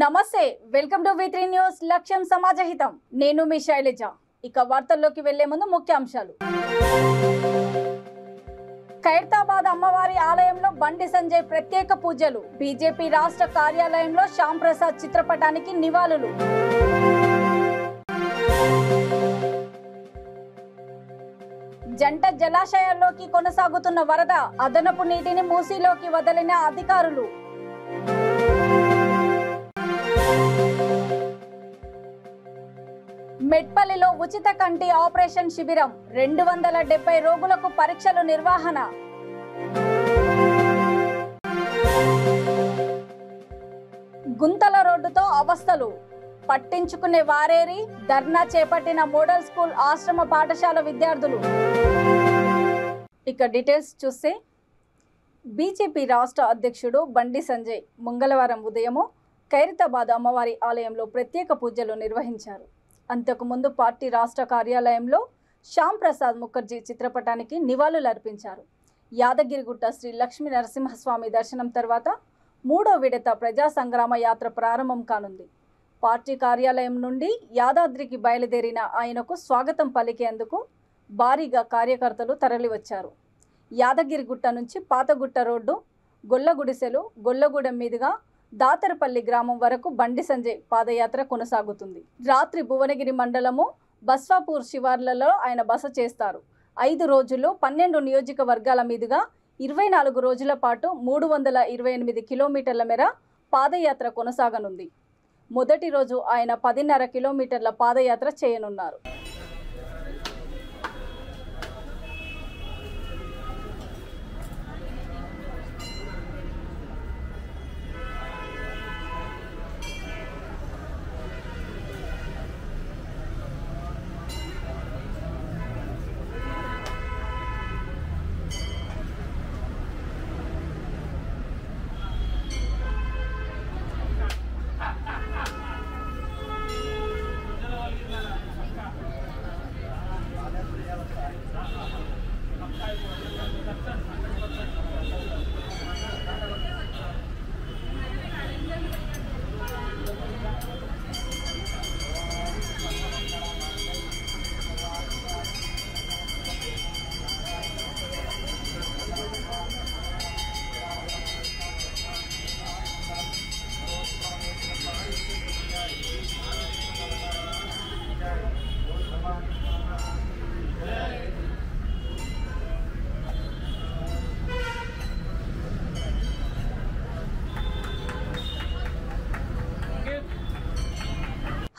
నమస్తే, welcome to వి3 news. లక్ష్యం సమాజహితం. నేను మీ శైలజ. ఇక వార్తల్లోకి వెళ్లే ముందు ముఖ్యాంశాలు. ఖైరతాబాద్ అమ్మవారి ఆలయంలో బండి సంజయ్ ప్రత్యేక పూజలు. బీజేపీ రాష్ట్ర కార్యాలయంలో శ్యామ్ ప్రసాద్ చిత్రపటానికి నివాళులు. జంట జలాశయాల్లోకి కొనసాగుతున్న వరద. అదనపు నీటిని మూసీలోకి వదిలిన అధికారులు. మెట్పల్లిలో ఉచిత కంటి ఆపరేషన్ శిబిరం. 270 రోగులకు పరీక్షలు నిర్వహణ. గుంతల రోడ్డుతో అవస్థలు పట్టించుకునే వారేరి ధర్నా చేపట్టిన మోడల్ స్కూల్ ఆశ్రమ పాఠశాల విద్యార్థులు. ఇక డీటెయిల్స్ చూస్తే, బీజేపీ రాష్ట్ర అధ్యక్షుడు బండి సంజయ్ మంగళవారం ఉదయము ఖైరతాబాద్ అమ్మవారి ఆలయంలో ప్రత్యేక పూజలు నిర్వహించారు. అంతకుముందు పార్టీ రాష్ట్ర కార్యాలయంలో శ్యామ్ ప్రసాద్ ముఖర్జీ చిత్రపటానికి నివాళులు అర్పించారు. యాదగిరిగుట్ట శ్రీ లక్ష్మీ నరసింహస్వామి దర్శనం తర్వాత 3వ విడత ప్రజా సంగ్రామ యాత్ర ప్రారంభం కానుంది. పార్టీ కార్యాలయం నుండి యాదాద్రికి బయలుదేరిన ఆయనకు స్వాగతం పలికేందుకు భారీగా కార్యకర్తలు తరలివచ్చారు. యాదగిరిగుట్ట నుంచి పాతగుట్ట రోడ్డు, గొల్లగుడిసెలు, గొల్లగూడెం మీదుగా దాతరపల్లి గ్రామం వరకు బండి సంజయ్ పాదయాత్ర కొనసాగుతుంది. రాత్రి భువనగిరి మండలము బస్వాపూర్ శివార్లలో ఆయన బస చేస్తారు. 5 రోజులు 12 నియోజకవర్గాల మీదుగా 24 రోజుల పాటు 328 కిలోమీటర్ల మేర పాదయాత్ర కొనసాగనుంది. మొదటి రోజు ఆయన 10.5 కిలోమీటర్ల పాదయాత్ర చేయనున్నారు.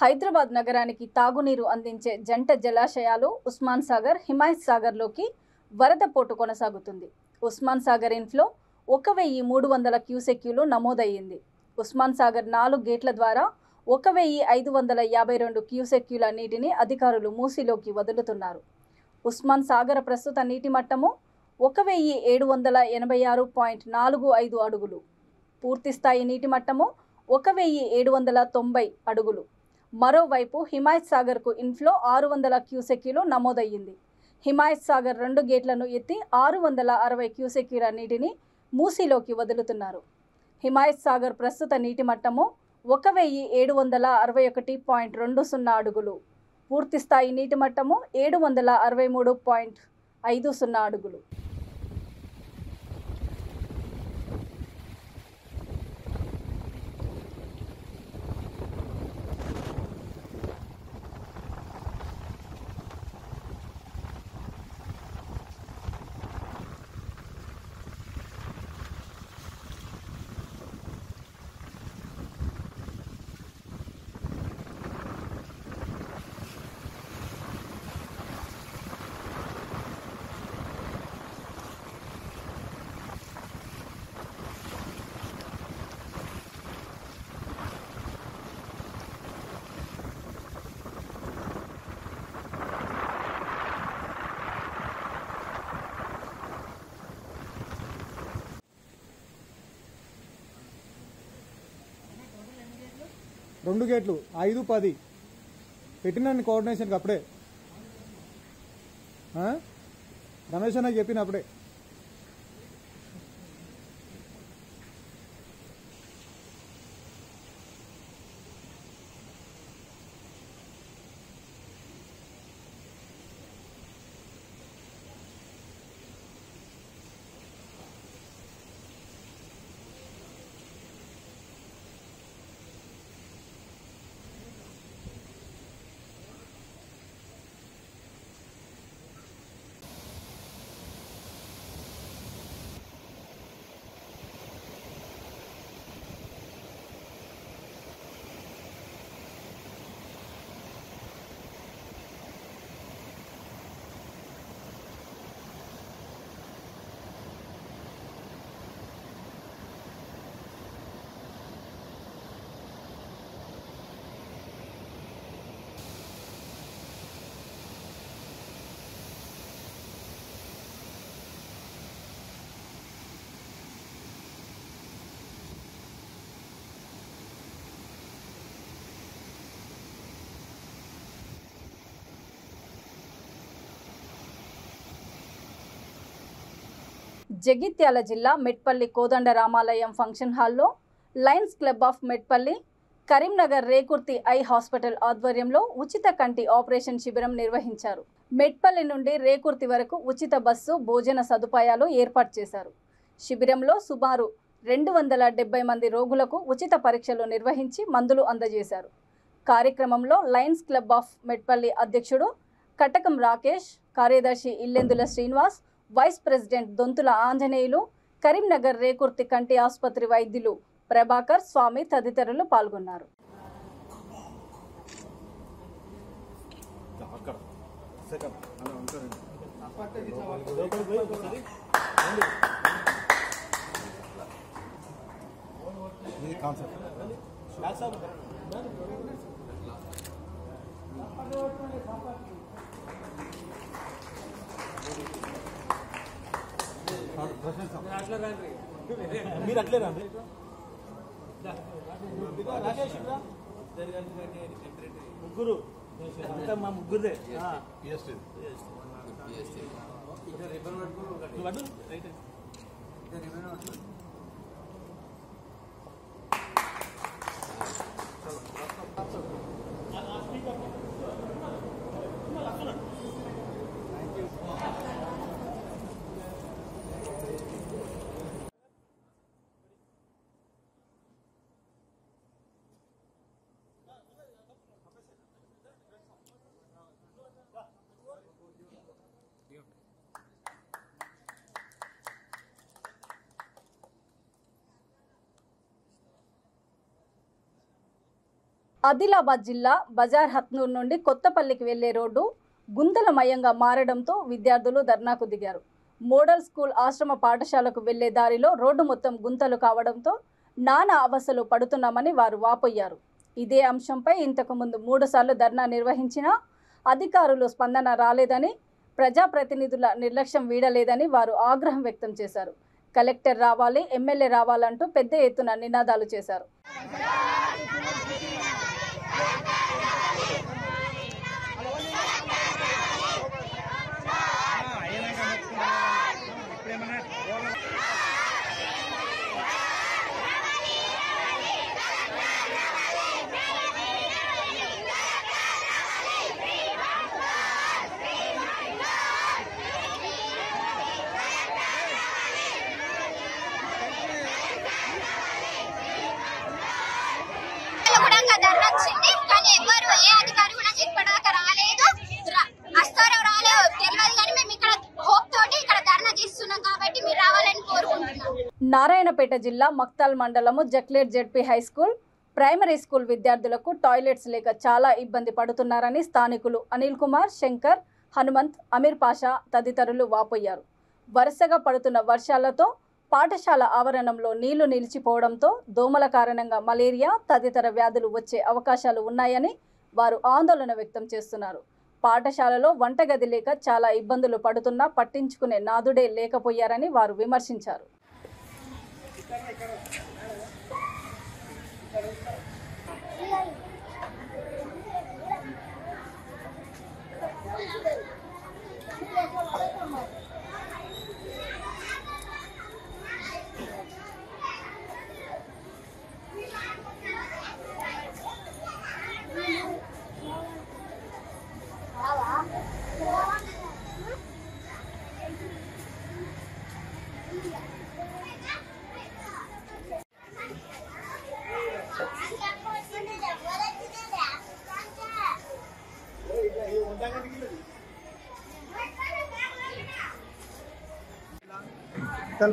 హైదరాబాద్ నగరానికి తాగునీరు అందించే జంట జలాశయాలు ఉస్మాన్ సాగర్, హిమాయత్ సాగర్లోకి వరద పోటు కొనసాగుతుంది. ఉస్మాన్ సాగర్ ఇన్ఫ్లో 1300 క్యూసెక్యూలు నమోదయ్యింది. ఉస్మాన్ సాగర్ 4 గేట్ల ద్వారా 1552 క్యూసెక్యూల నీటిని అధికారులు మూసీలోకి వదులుతున్నారు. ఉస్మాన్ సాగర్ ప్రస్తుత నీటి మట్టము 1786.45 అడుగులు. పూర్తిస్థాయి నీటి మట్టము 1790 అడుగులు. మరోవైపు హిమాయత్ సాగర్కు ఇన్ఫ్లో 600 క్యూసెక్యూలు నమోదయ్యింది. హిమాయత్ సాగర్ 2 గేట్లను ఎత్తి 660 క్యూసెక్యూల నీటిని మూసీలోకి వదులుతున్నారు. హిమాయత్ సాగర్ ప్రస్తుత నీటి మట్టము 1761.20 అడుగులు. పూర్తిస్థాయి నీటి మట్టము 763.50 అడుగులు. రెండు గేట్లు 5-10 పెట్టినాను కోఆర్డినేషన్కి అప్పుడే రమేష్ అన్న చెప్పినప్పుడే జగిత్యాల జిల్లా మెట్పల్లి కోదండ రామాలయం ఫంక్షన్ హాల్లో Lions Club of Metpalli, Karimnagar Rekurthi eye hospital ఆధ్వర్యంలో ఉచిత కంటి ఆపరేషన్ శిబిరం నిర్వహించారు. మెట్పల్లి నుండి రేకుర్తి వరకు ఉచిత బస్సు, భోజన సదుపాయాలు ఏర్పాటు చేశారు. శిబిరంలో సుమారు 270 మంది రోగులకు ఉచిత పరీక్షలు నిర్వహించి మందులు అందజేశారు. కార్యక్రమంలో లయన్స్ క్లబ్ ఆఫ్ మెట్పల్లి అధ్యక్షుడు కటకం రాకేష్, కార్యదర్శి ఇల్లెందుల శ్రీనివాస్, వైస్ ప్రెసిడెంట్ దొంతుల ఆంజనేయులు, కరీంనగర్ రేకుర్తి కంటి ఆసుపత్రి వైద్యులు ప్రభాకర్, స్వామి తదితరులు పాల్గొన్నారు. మీరు అట్లే రండి. ముగ్గురు మా ముగ్గురే ఆదిలాబాద్ జిల్లా బజార్ హత్నూర్ నుండి కొత్తపల్లికి వెళ్లే రోడ్డు గుంతలమయంగా మారడంతో విద్యార్థులు ధర్నాకు దిగారు. మోడల్ స్కూల్ ఆశ్రమ పాఠశాలకు వెళ్లే దారిలో రోడ్డు మొత్తం గుంతలు కావడంతో నానా అవస్థలు పడుతున్నామని వారు వాపోయారు. ఇదే అంశంపై ఇంతకు ముందు 3 సార్లు ధర్నా నిర్వహించినా అధికారులు స్పందన రాలేదని, ప్రజాప్రతినిధుల నిర్లక్ష్యం వీడలేదని వారు ఆగ్రహం వ్యక్తం చేశారు. కలెక్టర్ రావాలి, ఎమ్మెల్యే రావాలంటూ పెద్ద ఎత్తున నినాదాలు చేశారు. నారాయణపేట జిల్లా మక్తాల్ మండలము Jaklet ZP high school, primary school విద్యార్థులకు టాయిలెట్స్ లేక చాలా ఇబ్బంది పడుతున్నారని స్థానికులు అనిల్ కుమార్, శంకర్, హనుమంత్, అమీర్ పాషా తదితరులు వాపోయారు. వరుసగా పడుతున్న వర్షాలతో పాఠశాల ఆవరణంలో నీళ్లు నిలిచిపోవడంతో దోమల కారణంగా మలేరియా తదితర వ్యాధులు వచ్చే అవకాశాలు ఉన్నాయని వారు ఆందోళన వ్యక్తం చేస్తున్నారు. పాఠశాలలో వంటగది లేక చాలా ఇబ్బందులు పడుతున్నా పట్టించుకునే నాదుడే లేకపోయారని వారు విమర్శించారు.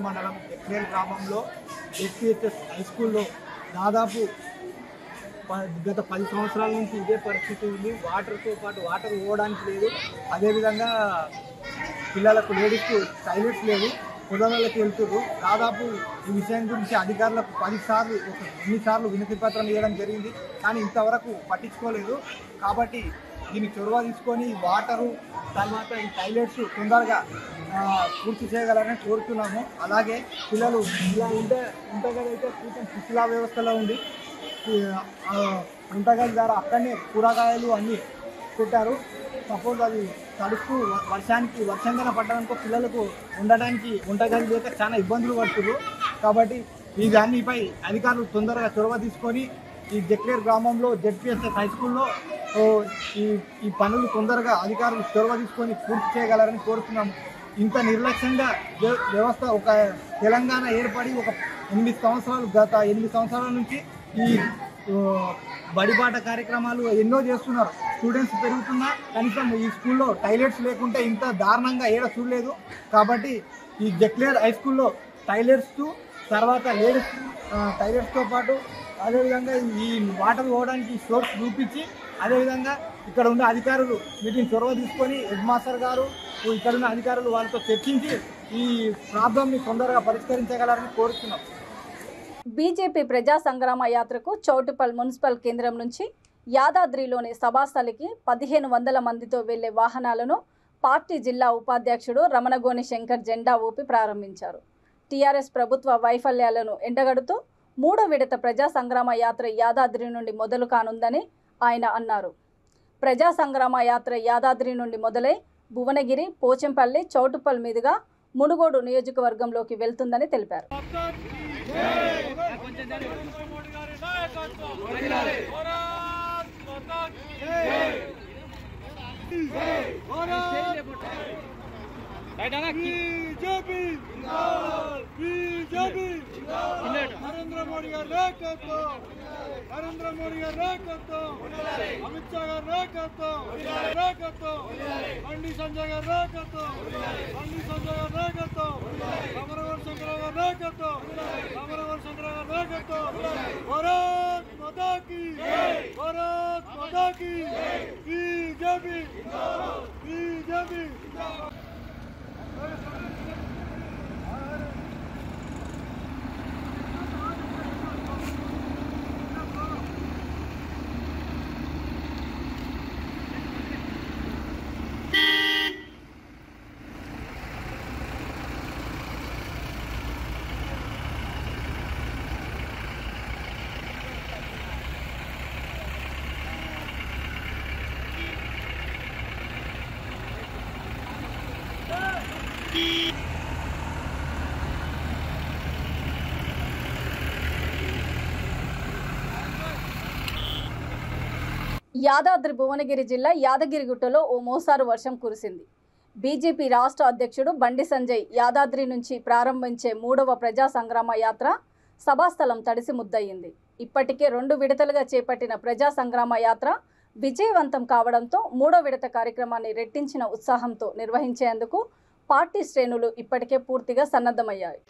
మండలం ఎక్నేల్ గ్రామంలో ఎస్పీహెచ్ఎస్ హై స్కూల్లో దాదాపు గత 10 సంవత్సరాల నుంచి ఇదే పరిస్థితి ఉంది. వాటర్తో పాటు వాటర్ పోవడానికి లేదు. అదేవిధంగా పిల్లలకు లేడీస్కు టాయిలెట్స్ లేవు. పొదలకి వెళ్తున్నారు. దాదాపు ఈ విషయం గురించి అధికారులకు 10 సార్లు వినతి పత్రం ఇవ్వడం జరిగింది. కానీ ఇంతవరకు పట్టించుకోలేదు. కాబట్టి దీన్ని చొరవ తీసుకొని వాటరు తర్వాత ఈ టాయిలెట్స్ తొందరగా పూర్తి చేయగలరని కోరుతున్నాము. అలాగే పిల్లలు ఇలా వంటగది అయితే పూర్తి శిథిలా వ్యవస్థలో ఉంది. వంటగది ద్వారా అక్కడనే కూరగాయలు అన్నీ పెట్టారు. సపోజ్ అది తలుస్తూ వర్షంగా పడ్డానుకో పిల్లలకు ఉండడానికి వంటగది లేక చాలా ఇబ్బందులు పడుతున్నారు. కాబట్టి ఈ దానిపై అధికారులు తొందరగా చొరవ తీసుకొని ఈ జక్లేర్ గ్రామంలో జెడ్పీఎస్ఎస్ హై స్కూల్లో ఈ పనులు తొందరగా అధికారులు చొరవ తీసుకొని పూర్తి చేయగలరని కోరుతున్నాము. ఇంత నిర్లక్ష్యంగా వ్యవస్థ ఒక తెలంగాణ ఏర్పడి ఒక 8 సంవత్సరాలు గత 8 సంవత్సరాల నుంచి ఈ బడిబాట కార్యక్రమాలు ఎన్నో చేస్తున్నారు. స్టూడెంట్స్ పెరుగుతున్నా కనీసం ఈ స్కూల్లో టాయిలెట్స్ లేకుంటే ఇంత దారుణంగా ఏడ చూడలేదు. కాబట్టి ఈ జక్లేర్ హై స్కూల్లో టాయిలెట్స్ తర్వాత లేడీస్ టాయిలెట్స్తో పాటు అదేవిధంగా ఈ వాటర్ పోవడానికి సోర్స్ చూపించి అదేవిధంగా ఇక్కడ ఉన్న అధికారులు వీటిని చొరవ తీసుకొని హెడ్ మాస్టర్ గారు ఇక్కడ ఉన్న అధికారులు వాళ్ళతో చర్చించి ఈ ప్రాబ్లంని తొందరగా పరిష్కరించగలరని కోరుతున్నాం. బీజేపీ ప్రజా సంగ్రామ యాత్రకు చౌటుప్పల్ మున్సిపల్ కేంద్రం నుంచి యాదాద్రిలోని సభాస్థలికి 1500 మందితో వెళ్లే వాహనాలను పార్టీ జిల్లా ఉపాధ్యక్షుడు రమణగోని శంకర్ జెండా ఊపి ప్రారంభించారు. టీఆర్ఎస్ ప్రభుత్వ వైఫల్యాలను ఎండగడుతూ 3వ విడత ప్రజా సంగ్రామ యాత్ర యాదాద్రి నుండి మొదలు కానుందని ఆయన అన్నారు. ప్రజా సంగ్రామ యాత్ర యాదాద్రి నుండి మొదలై భువనగిరి, పోచంపల్లి, చౌటుప్పల్ మీదుగా మునుగోడు నియోజకవర్గంలోకి వెళ్తుందని తెలిపారు. నరేంద్ర మోడీ గారి నాయకత్వం, నరేంద్ర మోడీ గారి నాయకత్వం, అమిత్ షా గారి నాయకత్వం, బండి సంజయ్ గారి నాయకత్వం, రామరవర్ శంకర గారి నాయకత్వం, భారత్ మాతా కీ బీజేపీ. యాదాద్రి భువనగిరి జిల్లా యాదగిరిగుట్టలో ఓ మోస్తారు వర్షం కురిసింది. బీజేపీ రాష్ట్ర అధ్యక్షుడు బండి సంజయ్ యాదాద్రి నుంచి ప్రారంభించే 3వ ప్రజా సంగ్రామ యాత్ర సభాస్థలం తడిసి ముద్దయింది. ఇప్పటికే 2 విడతలుగా చేపట్టిన ప్రజా సంగ్రామ యాత్ర విజయవంతం కావడంతో 3వ విడత కార్యక్రమాన్ని రెట్టించిన ఉత్సాహంతో నిర్వహించేందుకు పార్టీ శ్రేణులు ఇప్పటికే పూర్తిగా సన్నద్ధమయ్యాయి.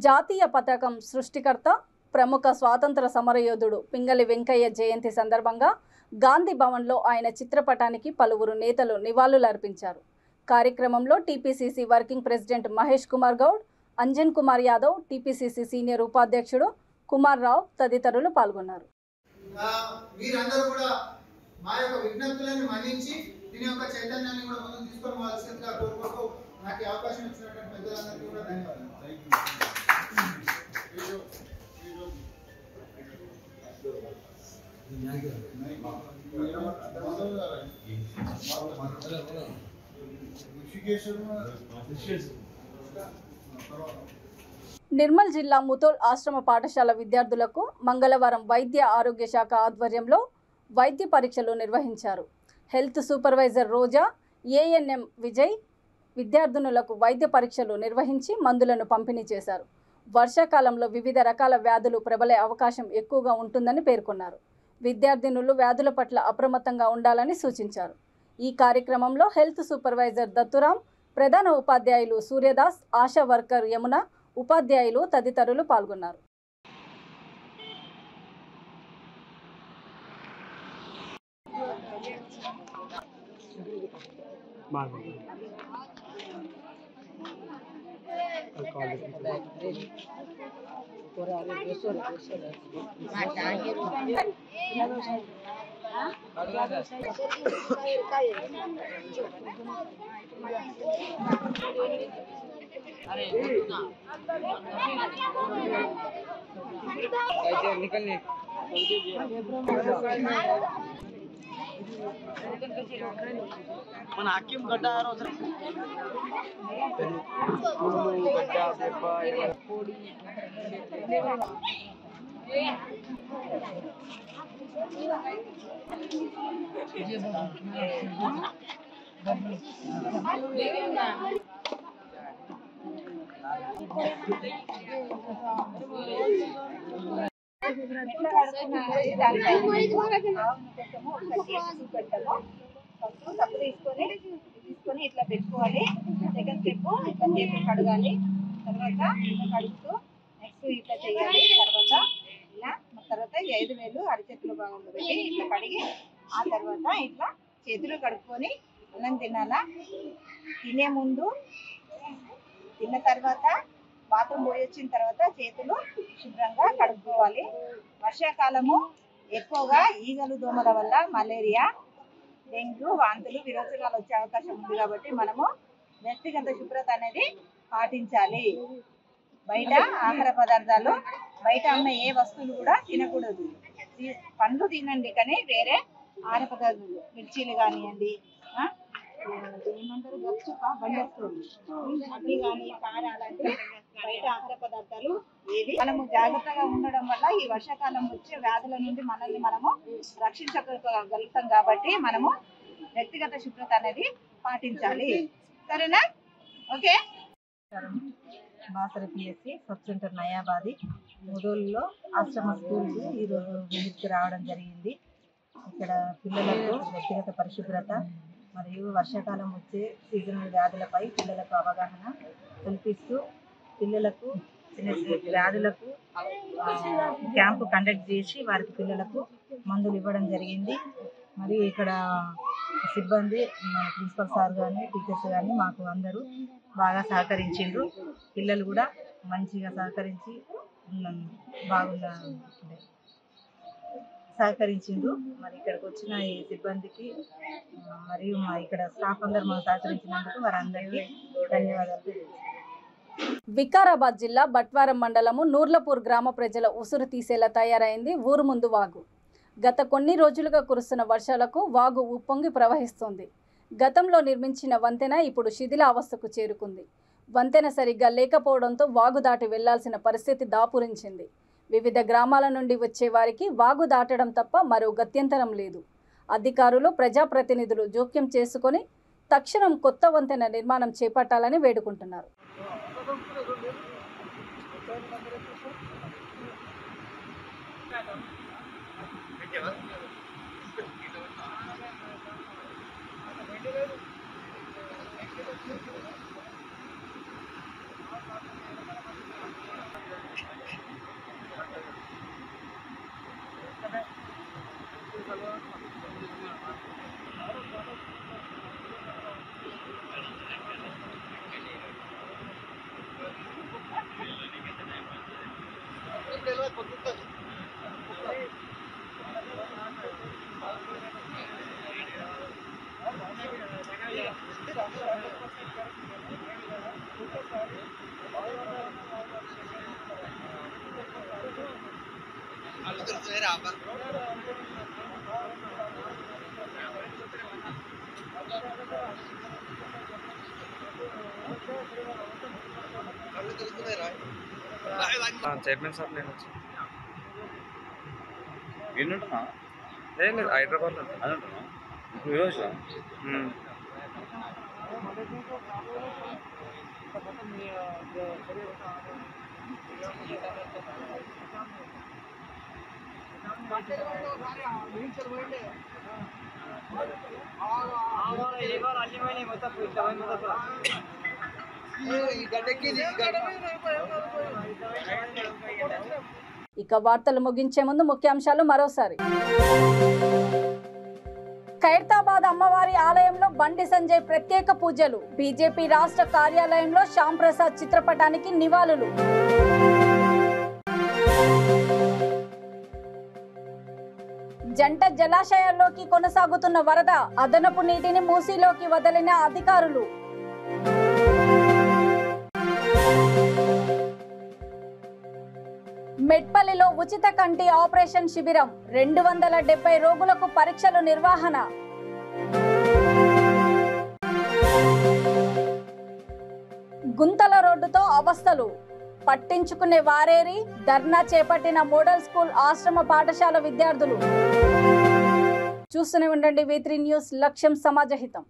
జాతీయ పతాకం సృష్టికర్త ప్రముఖ స్వాతంత్ర సమరయోధుడు పింగళి వెంకయ్య జయంతి సందర్భంగా గాంధీ భవన్లో ఆయన చిత్రపటానికి పలువురు నేతలు నివాళులర్పించారు. కార్యక్రమంలో TPCC working president Mahesh Kumar Goud, Anjan Kumar Yadav, TPCC senior ఉపాధ్యక్షుడు కుమార్ రావు తదితరులు పాల్గొన్నారు. మీరందరూ కూడా మా యొక్క విజ్ఞప్తులను మన్నించి దీని యొక్క చైతన్యాన్ని కూడా ముందుకు తీసుకోవాల్సిందిగా కోరుకుంటూ నాకు అవకాశం ఇచ్చినటువంటి పెద్దలందరికీ కూడా ధన్యవాదాలు. నిర్మల్ జిల్లా ముతోల్ ఆశ్రమ పాఠశాల విద్యార్థులకు మంగళవారం వైద్య ఆరోగ్య శాఖ ఆధ్వర్యంలో వైద్య పరీక్షలు నిర్వహించారు. హెల్త్ సూపర్వైజర్ రోజా, ఏఎన్ఎం విజయ్ విద్యార్థినులకు వైద్య పరీక్షలు నిర్వహించి మందులను పంపిణీ చేశారు. వర్షాకాలంలో వివిధ రకాల వ్యాధులు ప్రబలే అవకాశం ఎక్కువగా ఉంటుందని పేర్కొన్నారు. విద్యార్థినులు వ్యాధుల పట్ల అప్రమత్తంగా ఉండాలని సూచించారు. ఈ కార్యక్రమంలో హెల్త్ సూపర్వైజర్ దత్తురాం, ప్రధాన ఉపాధ్యాయులు సూర్యదాస్, ఆశా వర్కర్ యమున, ఉపాధ్యాయులు తదితరులు పాల్గొన్నారు. మన హకీం గడ్డ సబ్బు తీసుకొని ఇట్లా పెట్టుకోవాలి. సెకండ్ స్టెప్ ఇట్లా చేతులు కడగాలి. తర్వాత ఇట్లా కడుగుతూ నెక్స్ట్ ఇట్లా చేయాలి. తర్వాత 5 వేలు అరిచేతుల భాగంలో పెట్టి ఇట్లా కడిగి ఆ తర్వాత ఇట్లా చేతులు కడుక్కొని అన్నం తినాలా. తినే ముందు, తిన్న తర్వాత, బాత్రూమ్ పోయి వచ్చిన తర్వాత చేతులు శుభ్రంగా కడుక్కోవాలి. వర్షాకాలము ఎక్కువగా ఈగలు దోమల వల్ల మలేరియా, డెంగ్యూ, వాంతులు, విరోచనాలు వచ్చే అవకాశం ఉంది కాబట్టి మనము వ్యక్తిగత శుభ్రత అనేది పాటించాలి. బయట ఆహార పదార్థాలు, బయట అమ్మే ఏ వస్తువులు కూడా తినకూడదు. పండ్లు తినండి, కానీ వేరే ఆహార పదార్థాలు, మిర్చీలు కానివ్వండి, ఏమంటారు గప్చుప్ప, బండొస్తుంది, అవి కానీ కారం అలాంటి బయట ఆహార పదార్థాలు ఏది మనము జాగ్రత్తగా ఉండడం వల్ల ఈ వర్షాకాలం వచ్చే వ్యాధుల నుండి మనల్ని మనము రక్షించగలుగుతాం. కాబట్టి మనము వ్యక్తిగత శుభ్రత అనేది పాటించాలి. సరేనా? Okay. Basara PSC sub centre Nayabadi ముదోల్లో ఆశ్రమ స్కూల్కి ఈరోజు విజిట్కి రావడం జరిగింది. ఇక్కడ పిల్లలకు వ్యక్తిగత పరిశుభ్రత మరియు వర్షాకాలం వచ్చే సీజనల్ వ్యాధులపై పిల్లలకు అవగాహన కల్పిస్తూ పిల్లలకు చిన్న వ్యాధులకు క్యాంపు కండక్ట్ చేసి వారికి పిల్లలకు మందులు ఇవ్వడం జరిగింది. మరియు ఇక్కడ సిబ్బంది, ప్రిన్సిపల్ సార్ కానీ టీచర్స్ కానీ మాకు అందరూ బాగా సహకరించిండ్రు. పిల్లలు కూడా మంచిగా సహకరించిండ్రు. మరి ఇక్కడికి వచ్చిన ఈ సిబ్బందికి మరియు మా ఇక్కడ స్టాఫ్ అందరూ మాకు సహకరించినందుకు వారందరికీ ధన్యవాదాలు. వికారాబాద్ జిల్లా బట్వారం మండలము నూర్లపూర్ గ్రామ ప్రజల ఉసురు తీసేలా తయారైంది ఊరు ముందు వాగు. గత కొన్ని రోజులుగా కురుస్తున్న వర్షాలకు వాగు ఉప్పొంగి ప్రవహిస్తోంది. గతంలో నిర్మించిన వంతెన ఇప్పుడు శిథిల అవస్థకు చేరుకుంది. వంతెన సరిగ్గా లేకపోవడంతో వాగు దాటి వెళ్లాల్సిన పరిస్థితి దాపురించింది. వివిధ గ్రామాల నుండి వచ్చే వారికి వాగు దాటడం తప్ప మరో గత్యంతరం లేదు. అధికారులు, ప్రజాప్రతినిధులు జోక్యం చేసుకొని తక్షణం కొత్త వంతెన నిర్మాణం చేపట్టాలని వేడుకుంటున్నారు. చైర్మన్ సార్ నేను వచ్చి ఏంటంటున్నా ఏం లేదు హైదరాబాద్లో అని అంటున్నా ఈరోజు ఇక వార్తలు ముగించే ముందు ముఖ్యాంశాలు మరోసారి. ఖైరతాబాద్ అమ్మవారి ఆలయంలో బండి సంజయ్ ప్రత్యేక పూజలు. బీజేపీ రాష్ట్ర కార్యాలయంలో శ్యామ్ ప్రసాద్ చిత్రపటానికి నివాళులు. జంట జలాశయాల్లోకి కొనసాగుతున్న వరద. అదనపు నీటిని మూసీలోకి వదిలిన అధికారులు. మెట్పల్లిలో ఉచిత కంటి ఆపరేషన్ శిబిరం. 270 రోగులకు పరీక్షలు నిర్వహణ. గుంతల రోడ్డుతో అవస్థలు పట్టించుకునే వారేరి ధర్నా చేపట్టిన మోడల్ స్కూల్ ఆశ్రమ పాఠశాల విద్యార్థులు. చూస్తూనే ఉండండి V3 న్యూస్, లక్ష్యం సమాజహితం.